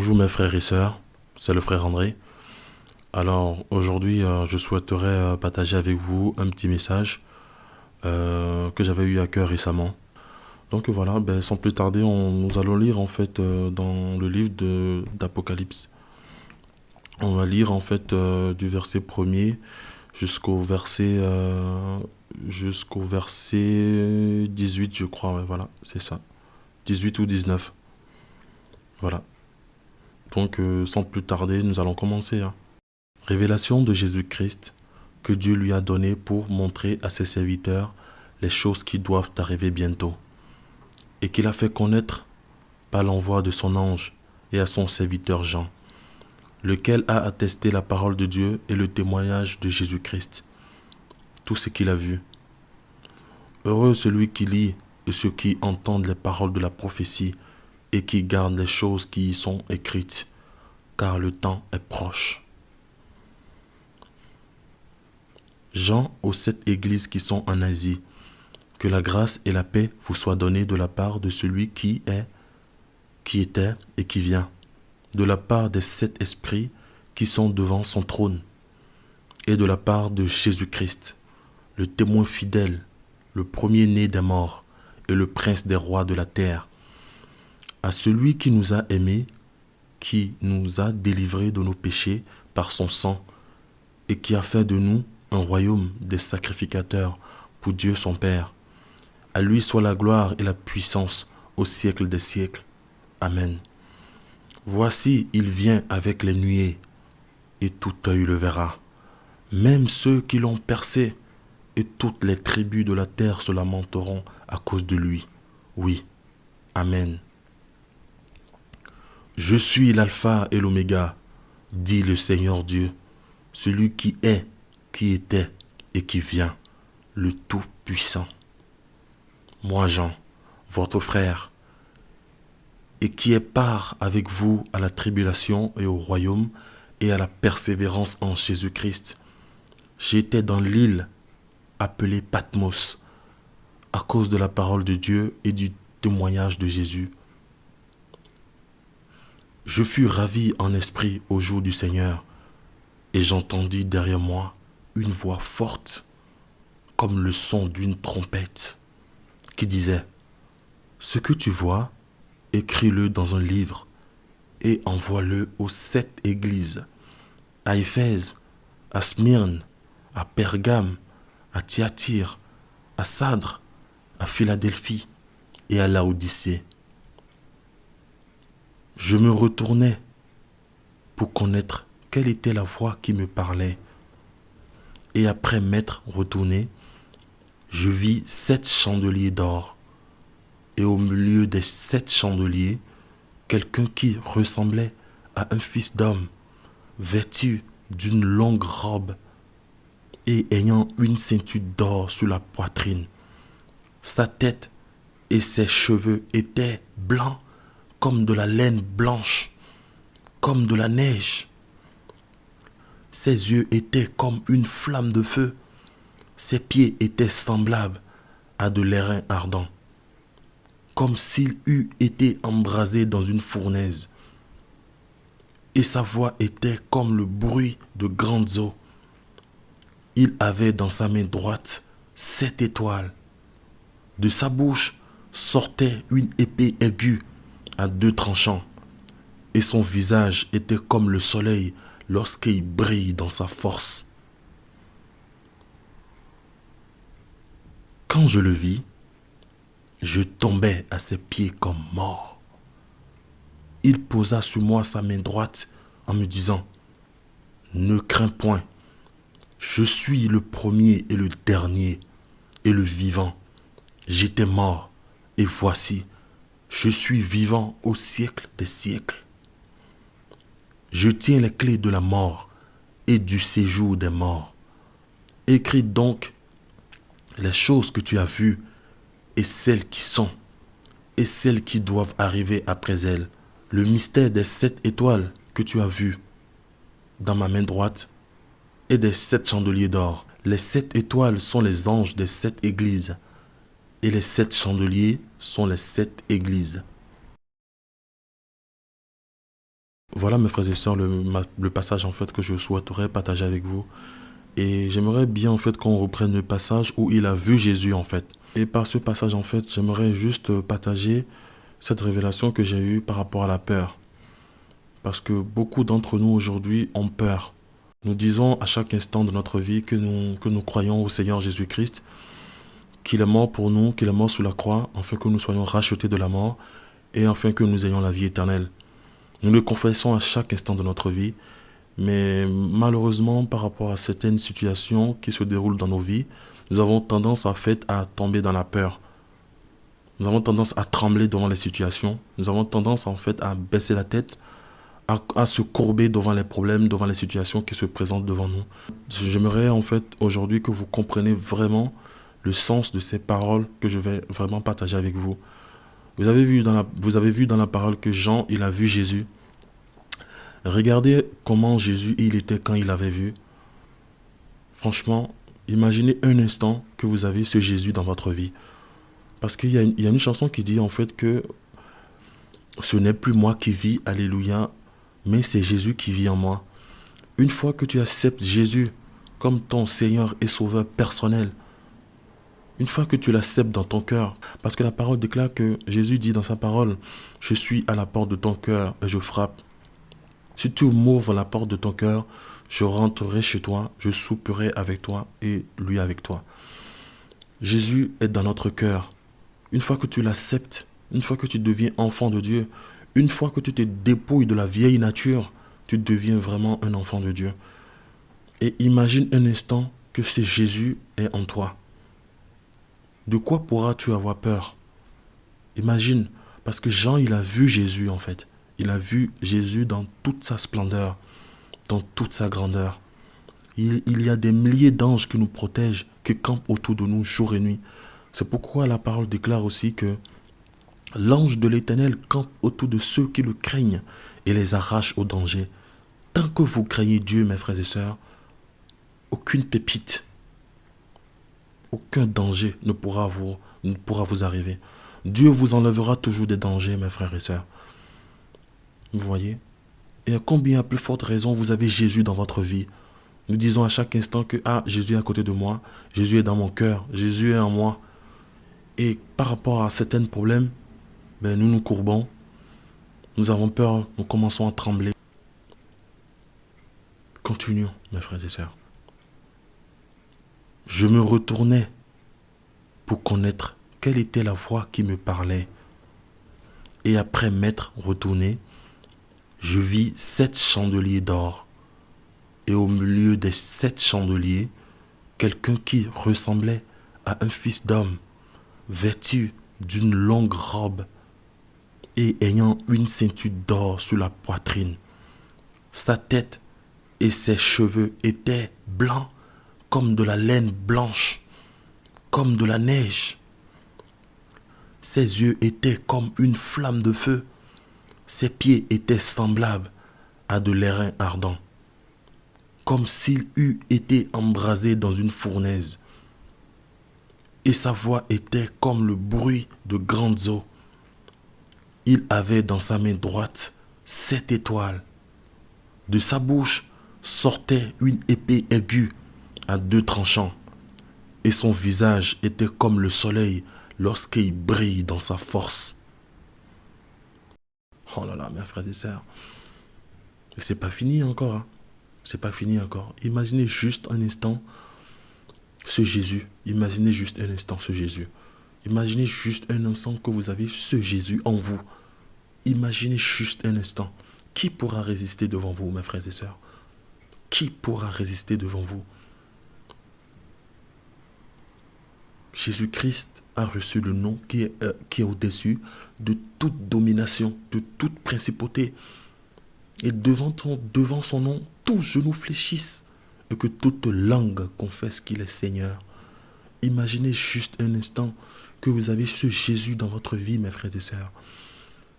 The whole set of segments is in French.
Bonjour mes frères et sœurs, c'est le frère André. Alors aujourd'hui, je souhaiterais partager avec vous un petit message que j'avais eu à cœur récemment. Donc voilà, sans plus tarder, nous allons lire en fait dans le livre d'Apocalypse. On va lire en fait du verset premier jusqu'au verset 18, je crois. Ouais, voilà, c'est ça. 18 ou 19. Voilà. Donc sans plus tarder, nous allons commencer, hein. Révélation de Jésus-Christ que Dieu lui a donnée pour montrer à ses serviteurs les choses qui doivent arriver bientôt, et qu'il a fait connaître par l'envoi de son ange et à son serviteur Jean, lequel a attesté la parole de Dieu et le témoignage de Jésus-Christ, tout ce qu'il a vu. Heureux celui qui lit et ceux qui entendent les paroles de la prophétie et qui gardent les choses qui y sont écrites, car le temps est proche. Jean aux 7 églises qui sont en Asie, que la grâce et la paix vous soient données de la part de celui qui est, qui était et qui vient, de la part des 7 esprits qui sont devant son trône, et de la part de Jésus-Christ, le témoin fidèle, le premier-né des morts et le prince des rois de la terre, à celui qui nous a aimés, qui nous a délivrés de nos péchés par son sang, et qui a fait de nous un royaume des sacrificateurs pour Dieu son Père. À lui soit la gloire et la puissance au siècle des siècles. Amen. Voici, il vient avec les nuées, et tout œil le verra. Même ceux qui l'ont percé, et toutes les tribus de la terre se lamenteront à cause de lui. Oui. Amen. Je suis l'alpha et l'oméga, dit le Seigneur Dieu, celui qui est, qui était et qui vient, le Tout-Puissant. Moi, Jean, votre frère, et qui est part avec vous à la tribulation et au royaume et à la persévérance en Jésus-Christ. J'étais dans l'île appelée Patmos à cause de la parole de Dieu et du témoignage de Jésus. Je fus ravi en esprit au jour du Seigneur, et j'entendis derrière moi une voix forte, comme le son d'une trompette, qui disait : « Ce que tu vois, écris-le dans un livre et envoie-le aux 7 églises, à Éphèse, à Smyrne, à Pergame, à Thyatire, à Sardre, à Philadelphie et à Laodicée. » Je me retournai pour connaître quelle était la voix qui me parlait. Et après m'être retourné, je vis 7 chandeliers d'or. Et au milieu des 7 chandeliers, quelqu'un qui ressemblait à un fils d'homme, vêtu d'une longue robe et ayant une ceinture d'or sur la poitrine. Sa tête et ses cheveux étaient blancs comme de la laine blanche, comme de la neige. Ses yeux étaient comme une flamme de feu. Ses pieds étaient semblables à de l'airain ardent, comme s'il eût été embrasé dans une fournaise. Et sa voix était comme le bruit de grandes eaux. Il avait dans sa main droite 7 étoiles. De sa bouche sortait une épée aiguë à 2 tranchants, et son visage était comme le soleil lorsqu'il brille dans sa force. Quand je le vis, je tombai à ses pieds comme mort. Il posa sur moi sa main droite en me disant : « Ne crains point, je suis le premier et le dernier et le vivant. J'étais mort, et voici, je suis vivant au siècle des siècles. Je tiens les clés de la mort et du séjour des morts. Écris donc les choses que tu as vues et celles qui sont et celles qui doivent arriver après elles. Le mystère des 7 étoiles que tu as vues dans ma main droite et des 7 chandeliers d'or. Les 7 étoiles sont les anges des 7 églises et les 7 chandeliers sont les 7 églises. Voilà, mes frères et sœurs, le passage en fait que je souhaiterais partager avec vous. Et j'aimerais bien en fait qu'on reprenne le passage où il a vu Jésus en fait. Et par ce passage en fait, j'aimerais juste partager cette révélation que j'ai eue par rapport à la peur. Parce que beaucoup d'entre nous aujourd'hui ont peur. Nous disons à chaque instant de notre vie que nous croyons au Seigneur Jésus-Christ, qu'il est mort pour nous, qu'il est mort sous la croix, afin que nous soyons rachetés de la mort et afin que nous ayons la vie éternelle. Nous le confessons à chaque instant de notre vie, mais malheureusement, par rapport à certaines situations qui se déroulent dans nos vies, nous avons tendance en fait à tomber dans la peur. Nous avons tendance à trembler devant les situations. Nous avons tendance en fait à baisser la tête, à se courber devant les problèmes, devant les situations qui se présentent devant nous. J'aimerais en fait aujourd'hui que vous compreniez vraiment le sens de ces paroles que je vais vraiment partager avec vous. Vous avez vu dans la parole que Jean, il a vu Jésus. Regardez comment Jésus il était quand il avait vu. Franchement, imaginez un instant que vous avez ce Jésus dans votre vie. Parce il y a une chanson qui dit en fait que ce n'est plus moi qui vis, alléluia, mais c'est Jésus qui vit en moi. Une fois que tu acceptes Jésus comme ton Seigneur et Sauveur personnel, une fois que tu l'acceptes dans ton cœur, parce que la parole déclare que Jésus dit dans sa parole, je suis à la porte de ton cœur et je frappe. Si tu m'ouvres la porte de ton cœur, je rentrerai chez toi, je souperai avec toi et lui avec toi. Jésus est dans notre cœur. Une fois que tu l'acceptes, une fois que tu deviens enfant de Dieu, une fois que tu te dépouilles de la vieille nature, tu deviens vraiment un enfant de Dieu. Et imagine un instant que c'est Jésus est en toi. De quoi pourras-tu avoir peur? Imagine, parce que Jean, il a vu Jésus en fait. Il a vu Jésus dans toute sa splendeur, dans toute sa grandeur. Il y a des milliers d'anges qui nous protègent, qui campent autour de nous jour et nuit. C'est pourquoi la parole déclare aussi que l'ange de l'Éternel campe autour de ceux qui le craignent et les arrache au danger. Tant que vous craignez Dieu, mes frères et sœurs, aucune pépite, aucun danger ne pourra vous arriver. Dieu vous enlèvera toujours des dangers, mes frères et sœurs. Vous voyez? Et à combien à plus forte raison vous avez Jésus dans votre vie? Nous disons à chaque instant que Jésus est à côté de moi, Jésus est dans mon cœur, Jésus est en moi. Et par rapport à certains problèmes, nous nous courbons, nous avons peur, nous commençons à trembler. Continuons, mes frères et sœurs. Je me retournai pour connaître quelle était la voix qui me parlait. Et après m'être retourné, je vis 7 chandeliers d'or. Et au milieu des 7 chandeliers, quelqu'un qui ressemblait à un fils d'homme, vêtu d'une longue robe et ayant une ceinture d'or sur la poitrine. Sa tête et ses cheveux étaient blancs comme de la laine blanche, comme de la neige. Ses yeux étaient comme une flamme de feu. Ses pieds étaient semblables à de l'airain ardent, comme s'il eût été embrasé dans une fournaise. Et sa voix était comme le bruit de grandes eaux. Il avait dans sa main droite 7 étoiles. De sa bouche sortait une épée aiguë à 2 tranchants. Et son visage était comme le soleil lorsqu'il brille dans sa force. Oh là là, mes frères et sœurs. Et c'est pas fini encore. C'est pas fini encore. Imaginez juste un instant ce Jésus. Imaginez juste un instant ce Jésus. Imaginez juste un instant que vous avez ce Jésus en vous. Imaginez juste un instant. Qui pourra résister devant vous, mes frères et sœurs? Qui pourra résister devant vous? Jésus-Christ a reçu le nom qui est au-dessus de toute domination, de toute principauté. Et devant son nom, tous genoux fléchissent et que toute langue confesse qu'il est Seigneur. Imaginez juste un instant que vous avez ce Jésus dans votre vie, mes frères et sœurs.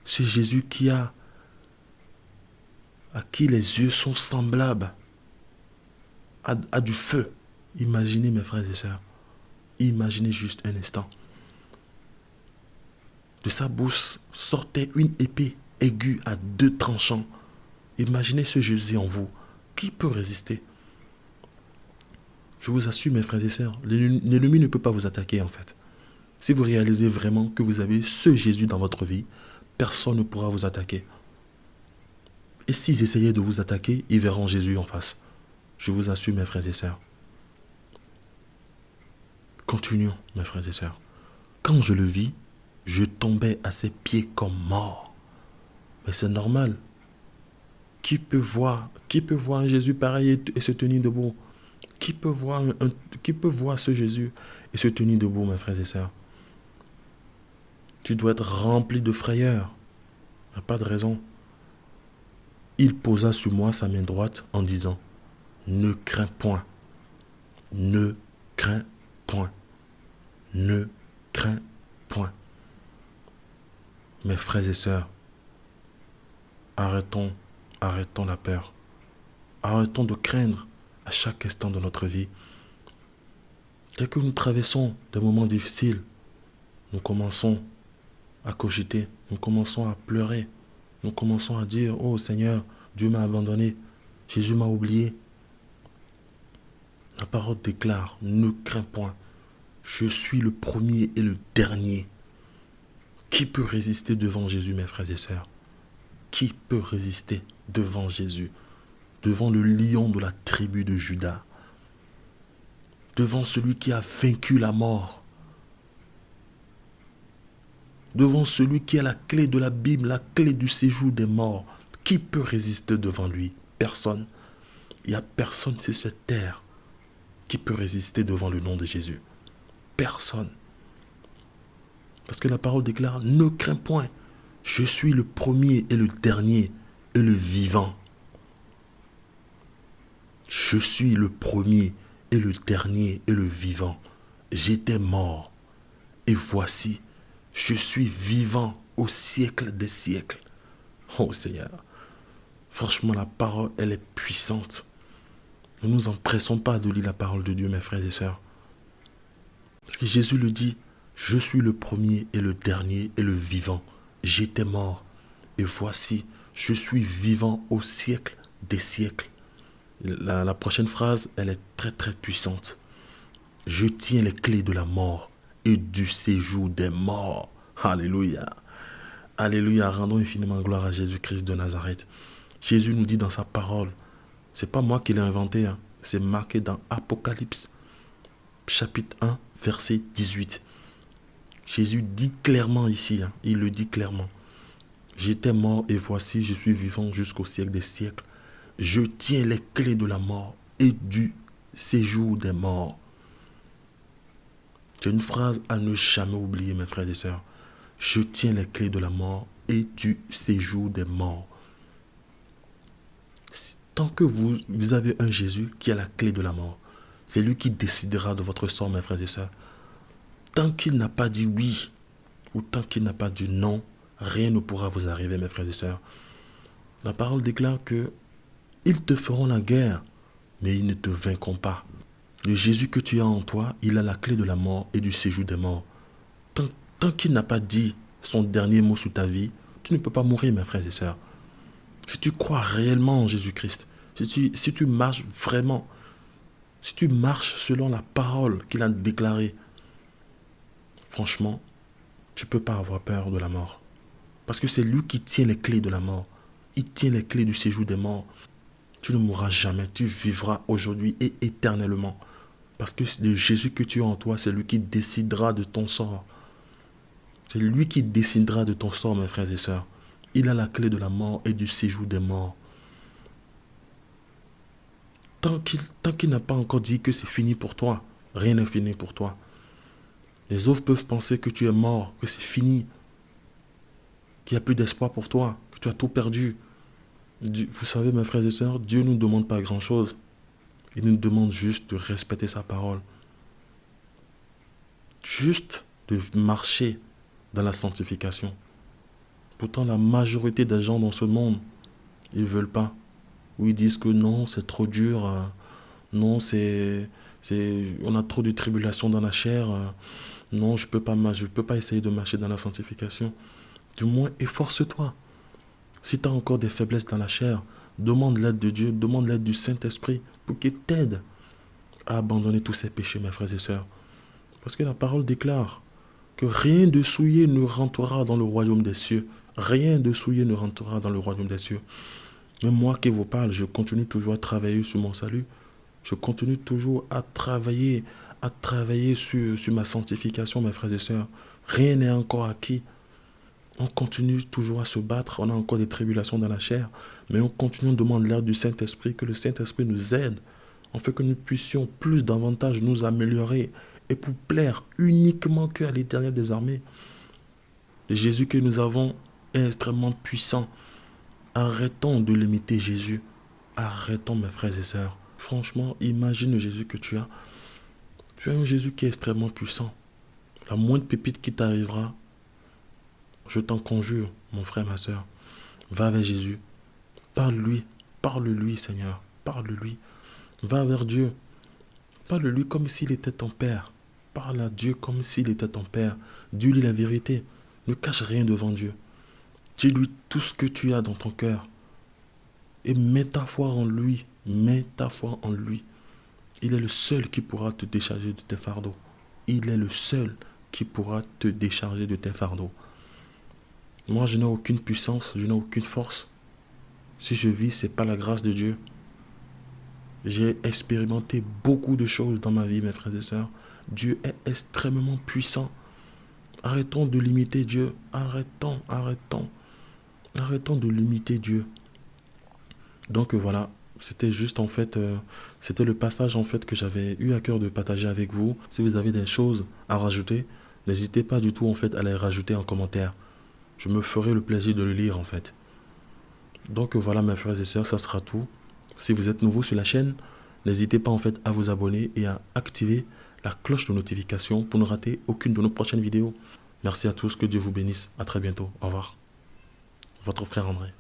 Ce Jésus à qui les yeux sont semblables à du feu. Imaginez, mes frères et sœurs. Imaginez juste un instant. De sa bouche sortait une épée aiguë à 2 tranchants. Imaginez ce Jésus en vous. Qui peut résister? Je vous assure, mes frères et sœurs, l'ennemi ne peut pas vous attaquer en fait. Si vous réalisez vraiment que vous avez ce Jésus dans votre vie, personne ne pourra vous attaquer. Et s'ils essayaient de vous attaquer, ils verront Jésus en face. Je vous assure, mes frères et sœurs. Continuons, mes frères et sœurs. Quand je le vis, je tombais à ses pieds comme mort. Mais c'est normal. Qui peut voir un Jésus pareil et se tenir debout? Qui peut voir ce Jésus et se tenir debout, mes frères et sœurs? Tu dois être rempli de frayeur. Il n'y a pas de raison. Il posa sur moi sa main droite en disant, ne crains point, ne crains point, ne crains point. Mes frères et sœurs, arrêtons la peur. Arrêtons de craindre à chaque instant de notre vie. Dès que nous traversons des moments difficiles, nous commençons à cogiter, nous commençons à pleurer, nous commençons à dire, oh Seigneur, Dieu m'a abandonné, Jésus m'a oublié. La parole déclare, ne crains point, je suis le premier et le dernier. Qui peut résister devant Jésus, mes frères et sœurs? Qui peut résister devant Jésus, devant le lion de la tribu de Juda, devant celui qui a vaincu la mort, devant celui qui a la clé de la Bible, la clé du séjour des morts? Qui peut résister devant lui? Personne. Il n'y a personne sur cette terre qui peut résister devant le nom de Jésus. Personne. Parce que la parole déclare, ne crains point, je suis le premier et le dernier et le vivant. Je suis le premier et le dernier et le vivant. J'étais mort et voici, je suis vivant au siècle des siècles. Oh Seigneur, franchement la parole, elle est puissante. Ne nous empressons pas de lire la parole de Dieu, mes frères et sœurs. Parce que Jésus le dit, je suis le premier et le dernier et le vivant. J'étais mort et voici, je suis vivant au siècle des siècles. La prochaine phrase, elle est très très puissante. Je tiens les clés de la mort et du séjour des morts. Alléluia. Alléluia. Rendons infiniment gloire à Jésus-Christ de Nazareth. Jésus nous dit dans sa parole, c'est pas moi qui l'ai inventé, hein, c'est marqué dans Apocalypse, chapitre 1, verset 18. Jésus dit clairement ici, hein, il le dit clairement. J'étais mort et voici, je suis vivant jusqu'au siècle des siècles. Je tiens les clés de la mort et du séjour des morts. C'est une phrase à ne jamais oublier, mes frères et sœurs. Je tiens les clés de la mort et du séjour des morts. Tant que vous avez un Jésus qui a la clé de la mort, c'est lui qui décidera de votre sort, mes frères et sœurs. Tant qu'il n'a pas dit oui, ou tant qu'il n'a pas dit non, rien ne pourra vous arriver, mes frères et sœurs. La parole déclare que ils te feront la guerre, mais ils ne te vaincront pas. Le Jésus que tu as en toi, il a la clé de la mort et du séjour des morts. Tant qu'il n'a pas dit son dernier mot sur ta vie, tu ne peux pas mourir, mes frères et sœurs. Si tu crois réellement en Jésus-Christ, si tu marches vraiment, si tu marches selon la parole qu'il a déclarée, franchement, tu ne peux pas avoir peur de la mort. Parce que c'est lui qui tient les clés de la mort. Il tient les clés du séjour des morts. Tu ne mourras jamais, tu vivras aujourd'hui et éternellement. Parce que le Jésus que tu as en toi, c'est lui qui décidera de ton sort. C'est lui qui décidera de ton sort, mes frères et sœurs. Il a la clé de la mort et du séjour des morts. Tant qu'il n'a pas encore dit que c'est fini pour toi, rien n'est fini pour toi. Les autres peuvent penser que tu es mort, que c'est fini, qu'il n'y a plus d'espoir pour toi, que tu as tout perdu. Vous savez, mes frères et sœurs, Dieu ne nous demande pas grand-chose. Il nous demande juste de respecter sa parole. Juste de marcher dans la sanctification. Pourtant, la majorité des gens dans ce monde, ils ne veulent pas. Ou ils disent que non, c'est trop dur. Non, on a trop de tribulations dans la chair. Non, je peux pas essayer de marcher dans la sanctification. Du moins, efforce-toi. Si tu as encore des faiblesses dans la chair, Demande l'aide de Dieu, demande l'aide du Saint-Esprit pour qu'il t'aide à abandonner tous ces péchés, mes frères et sœurs. Parce que la parole déclare que rien de souillé ne rentrera dans le royaume des cieux. Rien de souillé ne rentrera dans le royaume des cieux. Même moi qui vous parle, je continue toujours à travailler sur mon salut. Je continue toujours à travailler sur ma sanctification, mes frères et sœurs. Rien n'est encore acquis. On continue toujours à se battre. On a encore des tribulations dans la chair. Mais on continue, on demande l'aide du Saint-Esprit, que le Saint-Esprit nous aide. En fait que nous puissions plus davantage nous améliorer et pour plaire uniquement qu'à l'Éternel des armées. Le Jésus que nous avons est extrêmement puissant. Arrêtons de limiter Jésus. Arrêtons, mes frères et sœurs. Franchement, imagine le Jésus que tu as. Tu as un Jésus qui est extrêmement puissant. La moindre pépite qui t'arrivera, je t'en conjure, mon frère, ma sœur, va vers Jésus. Parle-lui. Parle-lui, Seigneur. Parle-lui. Va vers Dieu. Parle-lui comme s'il était ton Père. Parle à Dieu comme s'il était ton Père. Dis-lui la vérité. Ne cache rien devant Dieu. Dis-lui tout ce que tu as dans ton cœur. Et mets ta foi en lui. Mets ta foi en lui. Il est le seul qui pourra te décharger de tes fardeaux. Il est le seul qui pourra te décharger de tes fardeaux. Moi, je n'ai aucune puissance, je n'ai aucune force. Si je vis, c'est pas la grâce de Dieu. J'ai expérimenté beaucoup de choses dans ma vie, mes frères et sœurs. Dieu est extrêmement puissant. Arrêtons de limiter Dieu. Arrêtons de limiter Dieu. Donc voilà, c'était juste en fait, c'était le passage en fait que j'avais eu à cœur de partager avec vous. Si vous avez des choses à rajouter, n'hésitez pas du tout en fait à les rajouter en commentaire. Je me ferai le plaisir de le lire en fait. Donc voilà mes frères et sœurs, ça sera tout. Si vous êtes nouveau sur la chaîne, n'hésitez pas en fait à vous abonner et à activer la cloche de notification pour ne rater aucune de nos prochaines vidéos. Merci à tous, que Dieu vous bénisse. À très bientôt. Au revoir. Votre frère André.